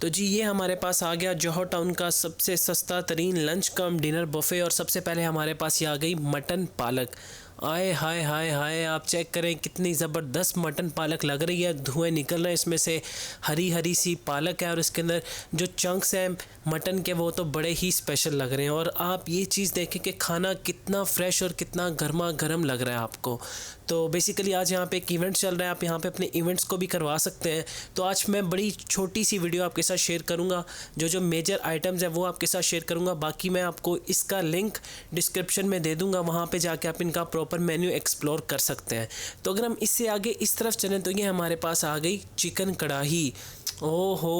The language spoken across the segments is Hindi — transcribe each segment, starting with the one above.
तो जी ये हमारे पास आ गया जौहर टाउन का सबसे सस्ता तरीन लंच कम डिनर बुफ़े। और सबसे पहले हमारे पास ये आ गई मटन पालक। आए हाय हाय हाय, आप चेक करें कितनी ज़बरदस्त मटन पालक लग रही है। धुएं निकल रहे हैं इसमें से, हरी हरी सी पालक है और इसके अंदर जो चंक्स हैं मटन के वो तो बड़े ही स्पेशल लग रहे हैं। और आप ये चीज़ देखें कि खाना कितना फ्रेश और कितना गर्मा गर्म लग रहा है आपको। तो बेसिकली आज यहाँ पे एक इवेंट चल रहा है, आप यहाँ पे अपने इवेंट्स को भी करवा सकते हैं। तो आज मैं बड़ी छोटी सी वीडियो आपके साथ शेयर करूँगा, जो मेजर आइटम्स हैं वो आपके साथ शेयर करूँगा। बाकी मैं आपको इसका लिंक डिस्क्रिप्शन में दे दूँगा, वहाँ पे जाके आप इनका प्रॉपर मेन्यू एक्सप्लोर कर सकते हैं। तो अगर हम इससे आगे इस तरफ चलें तो ये हमारे पास आ गई चिकन कढ़ाई। ओहो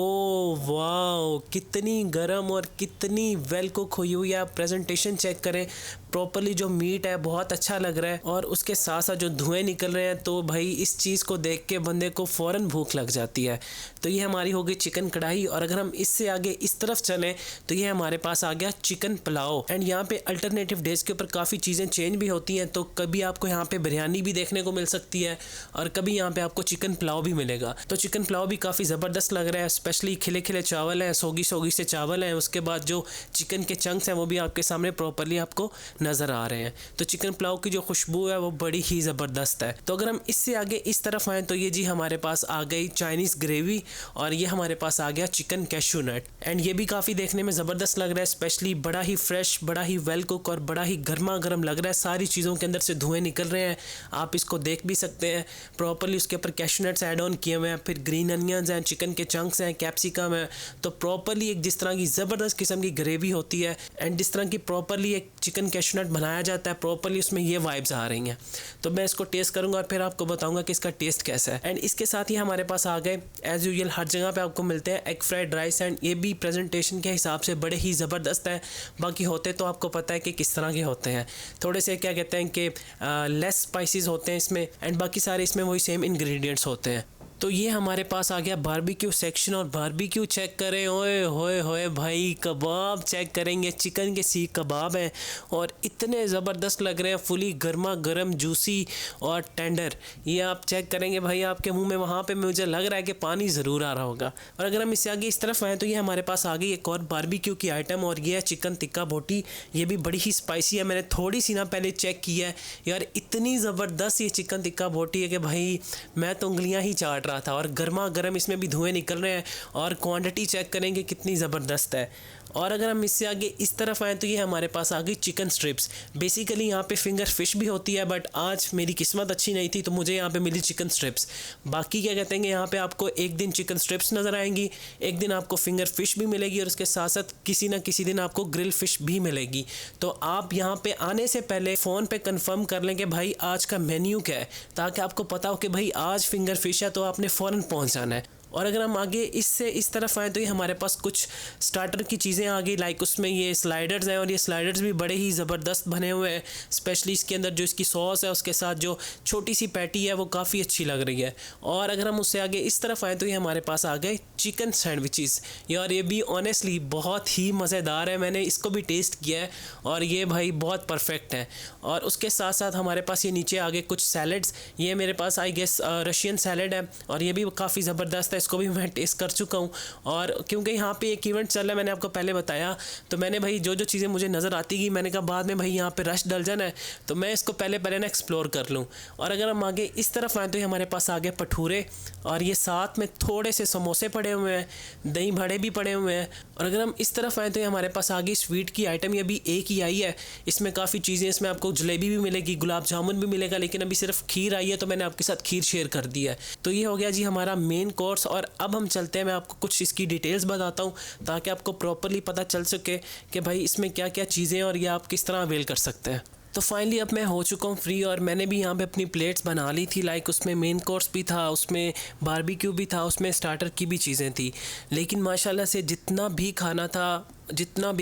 वाह, कितनी गरम और कितनी वेल कुक हुई हुई है। आप प्रेजेंटेशन चेक करें प्रॉपरली, जो मीट है बहुत अच्छा लग रहा है और उसके साथ साथ जो धुएं निकल रहे हैं तो भाई इस चीज़ को देख के बंदे को फ़ौरन भूख लग जाती है। तो ये हमारी हो गई चिकन कढ़ाई। और अगर हम इससे आगे इस तरफ चलें तो ये हमारे पास आ गया चिकन पुलाव। एंड यहाँ पे अल्टरनेटिव डेज के ऊपर काफ़ी चीज़ें चेंज भी होती हैं, तो कभी आपको यहाँ पे बिरयानी भी देखने को मिल सकती है और कभी यहाँ पे आपको चिकन पुलाव भी मिलेगा। तो चिकन पुलाव भी काफ़ी ज़बरदस्त लग रहा है, स्पेशली खिले खिले चावल हैं, सोगी सोगी से चावल हैं, उसके बाद जो चिकन के चंक्स हैं वो भी आपके सामने प्रॉपरली आपको नज़र आ रहे हैं। तो चिकन पुलाव की जो खुशबू है वो बड़ी ही ज़बरदस्त है। तो अगर हम इससे आगे इस तरफ आएँ तो ये जी हमारे पास आ गई चाइनीज़ ग्रेवी और ये हमारे पास आ गया चिकन कैशू नट। एंड ये भी काफ़ी देखने में ज़बरदस्त लग रहा है, स्पेशली बड़ा ही फ्रेश, बड़ा ही वेल कुक और बड़ा ही गर्मा गर्म लग रहा है। सारी चीज़ों के अंदर से धुएँ निकल रहे हैं, आप इसको देख भी सकते हैं प्रॉपरली। उसके ऊपर कैशू नट्स ऐड ऑन किए हुए हैं, फिर ग्रीन अनियंस हैं, चिकन के चंक्स हैं, कैप्सिकम है। तो प्रॉपरली एक जिस तरह की ज़बरदस्त किस्म की ग्रेवी होती है एंड जिस तरह की प्रॉपरली एक चिकन कैशू नट बनाया जाता है, प्रॉपरली उसमें ये वाइब्स आ रही हैं। तो मैं इसको टेस्ट करूंगा और फिर आपको बताऊंगा कि इसका टेस्ट कैसा है। एंड इसके साथ ही हमारे पास आ गए एज यूजुअल हर जगह पे आपको मिलते हैं एग फ्राइड राइस। एंड ये भी प्रेजेंटेशन के हिसाब से बड़े ही ज़बरदस्त है। बाकी होते तो आपको पता है कि किस तरह के होते हैं, थोड़े से क्या कहते हैं कि लेस स्पाइसेस होते हैं इसमें, एंड बाकी सारे इसमें वही सेम इंग्रेडिएंट्स होते हैं। तो ये हमारे पास आ गया बारबेक्यू सेक्शन और बारबेक्यू चेक करें, ओए होए होए भाई, कबाब चेक करेंगे, चिकन के सीख कबाब हैं और इतने ज़बरदस्त लग रहे हैं, फुली गर्मा गर्म, जूसी और टेंडर। ये आप चेक करेंगे भाई, आपके मुंह में वहाँ पे मुझे लग रहा है कि पानी ज़रूर आ रहा होगा। और अगर हम इससे आगे इस तरफ आएँ तो ये हमारे पास आ गई एक और बारबेक्यू की आइटम और ये है चिकन टिक्का बोटी। ये भी बड़ी ही स्पाइसी है, मैंने थोड़ी सी ना पहले चेक किया है यार, इतनी ज़बरदस्त ये चिकन टिक्का बोटी है कि भाई मैं तो उंगलियाँ ही चाट रहा था। और गर्मा गर्म इसमें भी धुएं निकल रहे हैं और क्वांटिटी चेक करेंगे कितनी ज़बरदस्त है। और अगर हम इससे आगे इस तरफ आएँ तो ये हमारे पास आ गई चिकन स्ट्रिप्स। बेसिकली यहाँ पे फिंगर फिश भी होती है, बट आज मेरी किस्मत अच्छी नहीं थी तो मुझे यहाँ पे मिली चिकन स्ट्रिप्स। बाकी क्या कहते हैं, यहाँ पे आपको एक दिन चिकन स्ट्रिप्स नज़र आएंगी, एक दिन आपको फिंगर फिश भी मिलेगी और उसके साथ साथ किसी ना किसी दिन आपको ग्रिल फिश भी मिलेगी। तो आप यहाँ पे आने से पहले फ़ोन पे कंफर्म कर लें कि भाई आज का मेन्यू क्या है, ताकि आपको पता हो कि भाई आज फिंगर फिश है तो आपने फ़ौरन पहुँच जाना है। और अगर हम आगे इससे इस तरफ आएँ तो ये हमारे पास कुछ स्टार्टर की चीज़ें आ गई, लाइक उसमें ये स्लाइडर्स हैं और ये स्लाइडर्स भी बड़े ही ज़बरदस्त बने हुए हैं। स्पेशली इसके अंदर जो इसकी सॉस है उसके साथ जो छोटी सी पैटी है वो काफ़ी अच्छी लग रही है। और अगर हम उससे आगे इस तरफ आएँ तो ये हमारे पास आ गए चिकन सैंडविचेस। यार ये भी ऑनेस्टली बहुत ही मज़ेदार है, मैंने इसको भी टेस्ट किया है और ये भाई बहुत परफेक्ट है। और उसके साथ साथ हमारे पास ये नीचे आ गए कुछ सैलड्स। ये मेरे पास आई गेस रशियन सैलड है और ये भी काफ़ी ज़बरदस्त है, इसको भी मैं टेस्ट कर चुका हूँ। और क्योंकि यहाँ पे एक इवेंट चल रहा है, मैंने आपको पहले बताया, तो मैंने भाई जो जो चीज़ें मुझे नज़र आती गई मैंने कहा बाद में भाई यहाँ पे रश डल जाना है तो मैं इसको पहले ना एक्सप्लोर कर लूँ। और अगर हम आगे इस तरफ आए तो हमारे पास आगे भटूरे और ये साथ में थोड़े से समोसे पड़े हुए हैं, दही बड़े भी पड़े हुए हैं। और अगर हम इस तरफ आए तो हमारे पास आगे स्वीट की आइटम ये अभी एक ही आई है, इसमें काफ़ी चीज़ें, इसमें आपको जलेबी भी मिलेगी, गुलाब जामुन भी मिलेगा, लेकिन अभी सिर्फ खीर आई है तो मैंने आपके साथ खीर शेयर कर दी है। तो ये हो गया जी हमारा मेन कोर्स। और अब हम चलते हैं, मैं आपको कुछ इसकी डिटेल्स बताता हूँ ताकि आपको प्रॉपरली पता चल सके कि भाई इसमें क्या क्या चीज़ें और ये आप किस तरह अवेल कर सकते हैं। तो फाइनली अब मैं हो चुका हूँ फ्री और मैंने भी यहाँ पे अपनी प्लेट्स बना ली थी, लाइक उसमें मेन कोर्स भी था, उसमें बारबेक्यू भी था, उसमें स्टार्टर की भी चीज़ें थी। लेकिन माशाल्लाह से जितना भी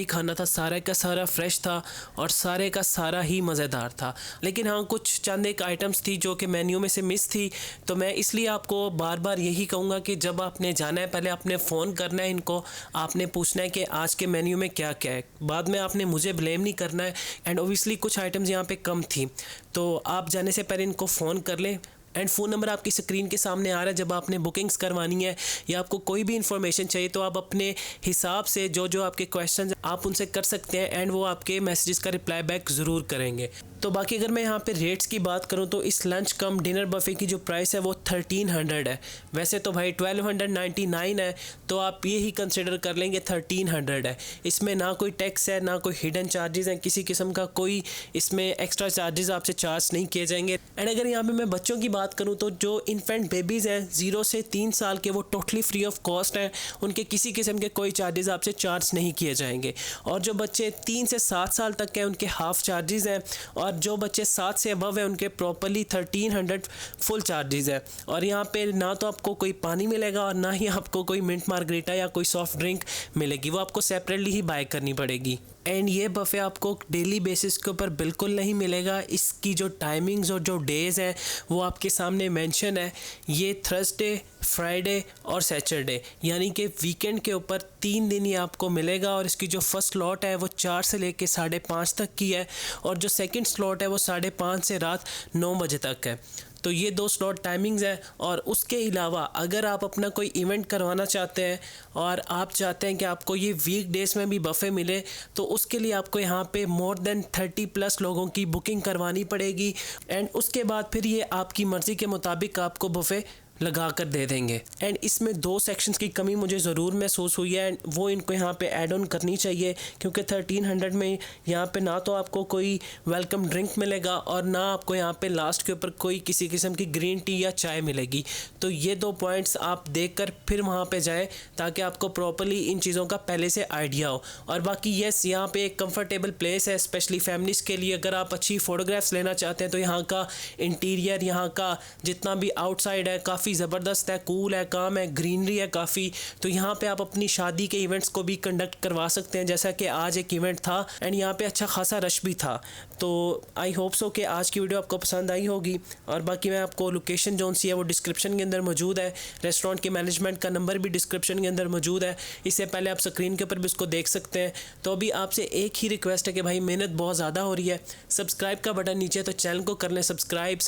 खाना था सारे का सारा फ्रेश था और सारे का सारा ही मज़ेदार था। लेकिन हाँ, कुछ चंद एक आइटम्स थी जो कि मेन्यू में से मिस थी। तो मैं इसलिए आपको बार बार यही कहूँगा कि जब आपने जाना है पहले आपने फ़ोन करना है इनको, आपने पूछना है कि आज के मेन्यू में क्या क्या है, बाद में आपने मुझे ब्लेम नहीं करना है। एंड ओबियसली कुछ आइटम्स यहाँ पे कम थी, तो आप जाने से पहले इनको फ़ोन कर लें, एंड फ़ोन नंबर आपकी स्क्रीन के सामने आ रहा है। जब आपने बुकिंग्स करवानी है या आपको कोई भी इन्फॉर्मेशन चाहिए तो आप अपने हिसाब से जो जो आपके क्वेश्चन आप उनसे कर सकते हैं एंड वो आपके मैसेजेस का रिप्लाई बैक ज़रूर करेंगे। तो बाकी अगर मैं यहाँ पे रेट्स की बात करूँ तो इस लंच कम डिनर बफे की जो प्राइस है वो 1300 है। वैसे तो भाई 1299 है, तो आप ये ही कंसिडर कर लेंगे 1300 है। इसमें ना कोई टैक्स है, ना कोई हिडन चार्जेस हैं, किसी किस्म का कोई इसमें एक्स्ट्रा चार्जेस आपसे चार्ज नहीं किए जाएंगे। एंड अगर यहाँ पे मैं बच्चों की बात करूँ तो जो इन्फेंट बेबीज़ हैं 0 से 3 साल के, वो टोटली फ्री ऑफ कॉस्ट हैं। उनके किसी किस्म के कोई चार्जेस आपसे चार्ज नहीं किए जाएंगे। और जो बच्चे 3 से 7 साल तक के उनके हाफ चार्जेस हैं, और जो बच्चे 7 से अबव है उनके प्रॉपर्ली 1300 फुल चार्जेस है। और यहाँ पे ना तो आपको कोई पानी मिलेगा और ना ही आपको कोई मिंट मार्गरीटा या कोई सॉफ्ट ड्रिंक मिलेगी, वो आपको सेपरेटली ही बाय करनी पड़ेगी। एंड ये बफ़े आपको डेली बेसिस के ऊपर बिल्कुल नहीं मिलेगा। इसकी जो टाइमिंग्स और जो डेज़ हैं वो आपके सामने मेंशन है। ये थर्सडे, फ्राइडे और सैटरडे यानी कि वीकेंड के ऊपर 3 दिन ये आपको मिलेगा। और इसकी जो फर्स्ट स्लॉट है वो 4 से लेके 5:30 तक की है, और जो सेकंड स्लॉट है वो 5:30 से रात 9 बजे तक है। तो ये 2 स्लॉट टाइमिंग्स हैं। और उसके अलावा अगर आप अपना कोई इवेंट करवाना चाहते हैं और आप चाहते हैं कि आपको ये वीक डेज़ में भी बफ़े मिले, तो उसके लिए आपको यहाँ पे मोर देन 30+ लोगों की बुकिंग करवानी पड़ेगी। एंड उसके बाद फिर ये आपकी मर्ज़ी के मुताबिक आपको बफ़े लगा कर दे देंगे। एंड इसमें 2 सेक्शंस की कमी मुझे ज़रूर महसूस हुई है, एंड वो इनको यहाँ पे ऐड ऑन करनी चाहिए, क्योंकि 1300 में यहाँ पे ना तो आपको कोई वेलकम ड्रिंक मिलेगा और ना आपको यहाँ पे लास्ट के ऊपर कोई किसी किस्म की ग्रीन टी या चाय मिलेगी। तो ये 2 पॉइंट्स आप देख कर फिर वहाँ पे जाएँ ताकि आपको प्रॉपर्ली इन चीज़ों का पहले से आइडिया हो। और बाकी येस, यहाँ पे एक कम्फर्टेबल प्लेस है स्पेशली फैमिलीज़ के लिए। अगर आप अच्छी फ़ोटोग्राफ्स लेना चाहते हैं तो यहाँ का इंटीरियर, यहाँ का जितना भी आउटसाइड है काफ़ी ज़बरदस्त है, कूल है, काम है, ग्रीनरी है काफ़ी। तो यहाँ पे आप अपनी शादी के इवेंट्स को भी कंडक्ट करवा सकते हैं, जैसा कि आज एक इवेंट था एंड यहाँ पे अच्छा खासा रश भी था। तो आई होप सो कि आज की वीडियो आपको पसंद आई होगी। और बाकी मैं आपको लोकेशन जो सी है वो डिस्क्रिप्शन के अंदर मौजूद है। रेस्टोरेंट के मैनेजमेंट का नंबर भी डिस्क्रिप्शन के अंदर मौजूद है। इससे पहले आप स्क्रीन के ऊपर भी उसको देख सकते हैं। तो अभी आपसे एक ही रिक्वेस्ट है कि भाई मेहनत बहुत ज़्यादा हो रही है, सब्सक्राइब का बटन नीचे है तो चैनल को कर लें subscribe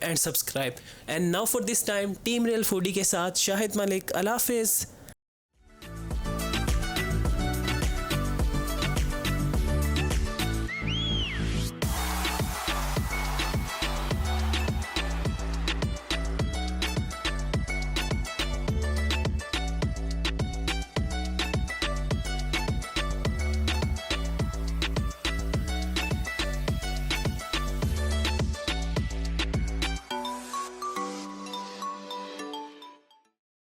and subscribe. And now for this time team real foodie के साथ शाहिद मलिक। अल्लाह हाफिज़।